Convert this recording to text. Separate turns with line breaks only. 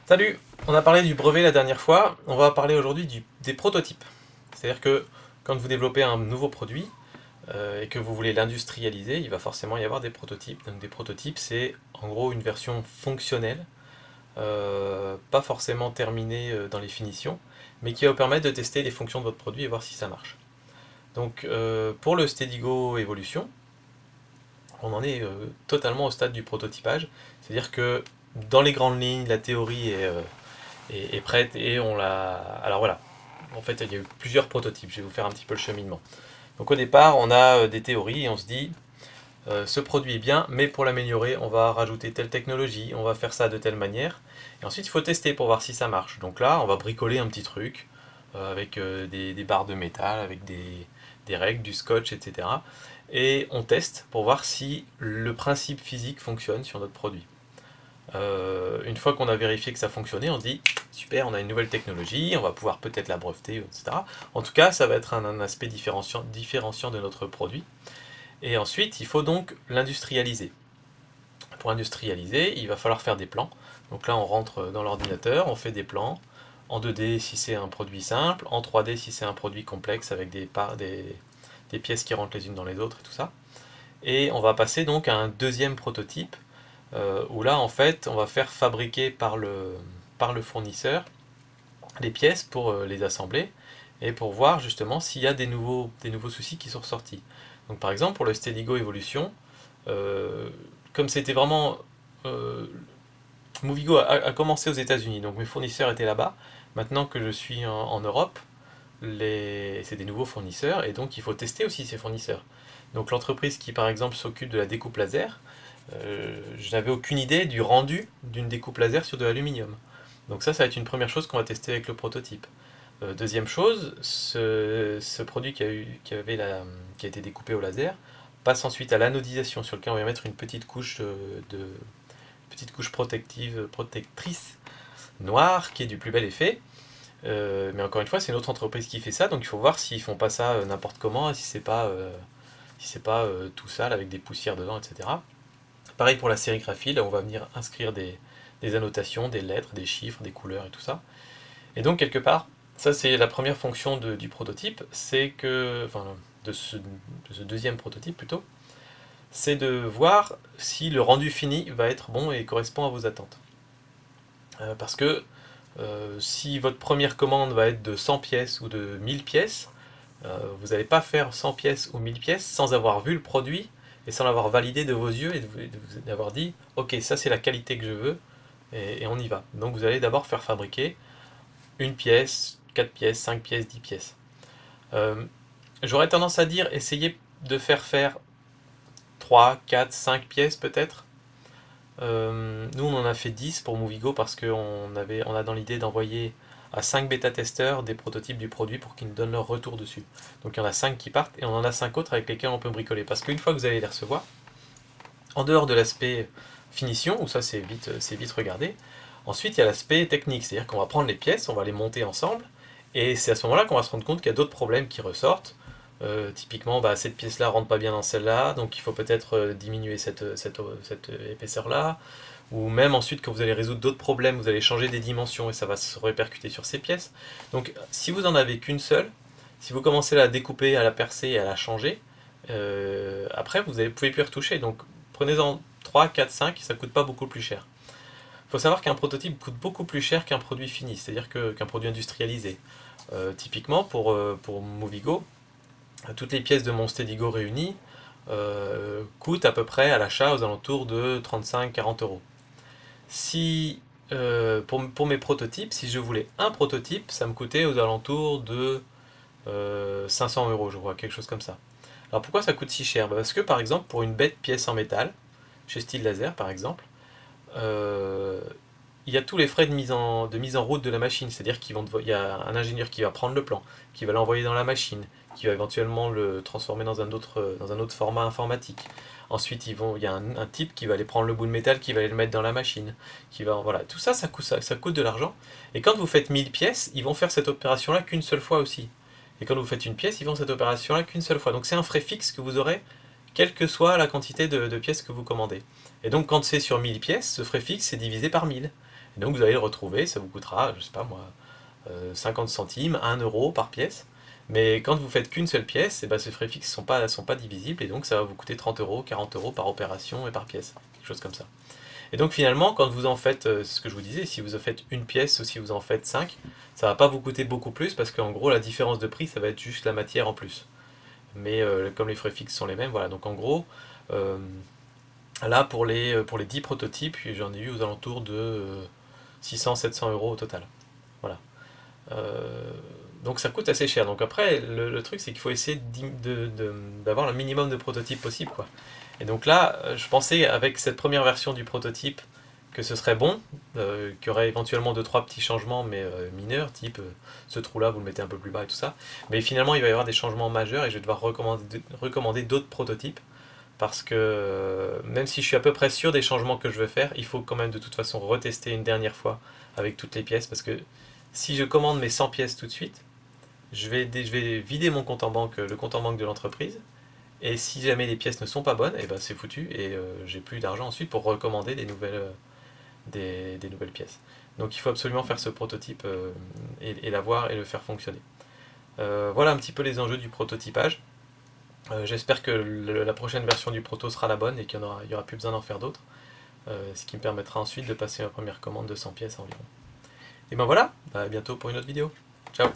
Salut! On a parlé du brevet la dernière fois, on va parler aujourd'hui des prototypes. C'est-à-dire que quand vous développez un nouveau produit et que vous voulez l'industrialiser, il va forcément y avoir des prototypes. Donc des prototypes, c'est en gros une version fonctionnelle, pas forcément terminée dans les finitions, mais qui va vous permettre de tester les fonctions de votre produit et voir si ça marche. Donc pour le Stedigo Evolution, on en est totalement au stade du prototypage. C'est-à-dire que dans les grandes lignes, la théorie est prête et on l'a. Alors voilà, en fait il y a eu plusieurs prototypes, je vais vous faire un petit peu le cheminement. Donc au départ on a des théories et on se dit ce produit est bien, mais pour l'améliorer on va rajouter telle technologie, on va faire ça de telle manière, et ensuite il faut tester pour voir si ça marche. Donc là on va bricoler un petit truc avec des barres de métal, avec des règles, du scotch, etc. Et on teste pour voir si le principe physique fonctionne sur notre produit. Une fois qu'on a vérifié que ça fonctionnait, on se dit super, on a une nouvelle technologie, on va pouvoir peut-être la breveter, etc. En tout cas, ça va être un aspect différenciant de notre produit. Et ensuite, il faut donc l'industrialiser. Pour industrialiser, il va falloir faire des plans. Donc là, on rentre dans l'ordinateur, on fait des plans, en 2D si c'est un produit simple, en 3D si c'est un produit complexe avec des pièces qui rentrent les unes dans les autres et tout ça. Et on va passer donc à un deuxième prototype où là en fait on va faire fabriquer par le fournisseur les pièces pour les assembler et pour voir justement s'il y a des nouveaux soucis qui sont ressortis. Donc par exemple pour le Stedigo Evolution, comme c'était vraiment... Movigo a commencé aux États-Unis, donc mes fournisseurs étaient là-bas. Maintenant que je suis en Europe, c'est des nouveaux fournisseurs et donc il faut tester aussi ces fournisseurs. Donc l'entreprise qui par exemple s'occupe de la découpe laser, je n'avais aucune idée du rendu d'une découpe laser sur de l'aluminium. Donc ça va être une première chose qu'on va tester avec le prototype. Deuxième chose, ce produit qui a été découpé au laser passe ensuite à l'anodisation sur lequel on va mettre une petite couche protectrice noire qui est du plus bel effet. Mais encore une fois, c'est une autre entreprise qui fait ça, donc il faut voir s'ils font pas ça n'importe comment, si c'est pas tout sale avec des poussières dedans, etc. Pareil pour la sérigraphie, là on va venir inscrire des annotations, des lettres, des chiffres, des couleurs et tout ça. Et donc quelque part, ça c'est la première fonction du prototype, c'est que, enfin de ce deuxième prototype plutôt, c'est de voir si le rendu fini va être bon et correspond à vos attentes. Parce que si votre première commande va être de 100 pièces ou de 1000 pièces, vous n'allez pas faire 100 pièces ou 1000 pièces sans avoir vu le produit et sans l'avoir validé de vos yeux et de vous avoir dit ok, ça c'est la qualité que je veux et on y va. Donc vous allez d'abord faire fabriquer une pièce, 4 pièces, 5 pièces, 10 pièces. J'aurais tendance à dire essayez de faire 3, 4, 5 pièces peut-être. Nous on en a fait 10 pour Movigo parce qu'on a dans l'idée d'envoyer à 5 bêta-testeurs des prototypes du produit pour qu'ils nous donnent leur retour dessus. Donc il y en a 5 qui partent et on en a 5 autres avec lesquels on peut bricoler. Parce qu'une fois que vous allez les recevoir, en dehors de l'aspect finition, où ça c'est vite regardé, ensuite il y a l'aspect technique, c'est-à-dire qu'on va prendre les pièces, on va les monter ensemble, et c'est à ce moment-là qu'on va se rendre compte qu'il y a d'autres problèmes qui ressortent. Typiquement, cette pièce-là rentre pas bien dans celle-là, donc il faut peut-être diminuer cette épaisseur-là. Ou même ensuite, quand vous allez résoudre d'autres problèmes, vous allez changer des dimensions et ça va se répercuter sur ces pièces. Donc si vous en avez qu'une seule, si vous commencez à la découper, à la percer et à la changer, après vous ne pouvez plus y retoucher. Donc prenez-en 3, 4, 5, ça ne coûte pas beaucoup plus cher. Il faut savoir qu'un prototype coûte beaucoup plus cher qu'un produit fini, c'est-à-dire qu'un produit industrialisé. Typiquement pour Movigo, toutes les pièces de mon Stedigo réunies coûtent à peu près à l'achat aux alentours de 35-40 euros. Si, pour mes prototypes, si je voulais un prototype, ça me coûtait aux alentours de 500 euros, je crois, quelque chose comme ça. Alors pourquoi ça coûte si cher? Parce que par exemple, pour une bête pièce en métal, chez Steel Laser par exemple, il y a tous les frais de mise en route de la machine, c'est-à-dire qu'il y a un ingénieur qui va prendre le plan, qui va l'envoyer dans la machine, qui va éventuellement le transformer dans un autre format informatique. Ensuite, il y a un type qui va aller prendre le bout de métal, qui va aller le mettre dans la machine. Voilà. Tout ça, ça coûte de l'argent. Et quand vous faites 1000 pièces, ils vont faire cette opération-là qu'une seule fois aussi. Et quand vous faites une pièce, ils font cette opération-là qu'une seule fois. Donc c'est un frais fixe que vous aurez, quelle que soit la quantité de pièces que vous commandez. Et donc quand c'est sur 1000 pièces, ce frais fixe c'est divisé par 1000. Et donc vous allez le retrouver, ça vous coûtera, je sais pas moi, 50 centimes, 1 euro par pièce. Mais quand vous faites qu'une seule pièce, et ben ces frais fixes sont pas divisibles, et donc ça va vous coûter 30 euros, 40 euros par opération et par pièce, quelque chose comme ça. Et donc finalement, quand vous en faites, ce que je vous disais, si vous en faites une pièce ou si vous en faites 5, ça va pas vous coûter beaucoup plus, parce qu'en gros la différence de prix, ça va être juste la matière en plus. Mais comme les frais fixes sont les mêmes, voilà. Donc en gros, euh, là pour les 10 prototypes, j'en ai eu aux alentours de 600-700 euros au total. Voilà. Euh, donc ça coûte assez cher. Donc après, le truc c'est qu'il faut essayer d'avoir le minimum de prototypes possible, quoi. Et donc là, je pensais avec cette première version du prototype que ce serait bon, qu'il y aurait éventuellement 2-3 petits changements, mais mineurs, type ce trou-là, vous le mettez un peu plus bas et tout ça. Mais finalement, il va y avoir des changements majeurs et je vais devoir recommander d'autres prototypes, parce que même si je suis à peu près sûr des changements que je veux faire, il faut quand même de toute façon retester une dernière fois avec toutes les pièces, parce que si je commande mes 100 pièces tout de suite, je vais vider mon compte en banque, le compte en banque de l'entreprise, et si jamais les pièces ne sont pas bonnes, et ben c'est foutu, et j'ai plus d'argent ensuite pour recommander des nouvelles pièces. Donc il faut absolument faire ce prototype et l'avoir et le faire fonctionner. Voilà un petit peu les enjeux du prototypage. J'espère que la prochaine version du proto sera la bonne et qu'il n'y aura plus besoin d'en faire d'autres, ce qui me permettra ensuite de passer ma première commande de 100 pièces environ. Et ben voilà, à bientôt pour une autre vidéo. Ciao!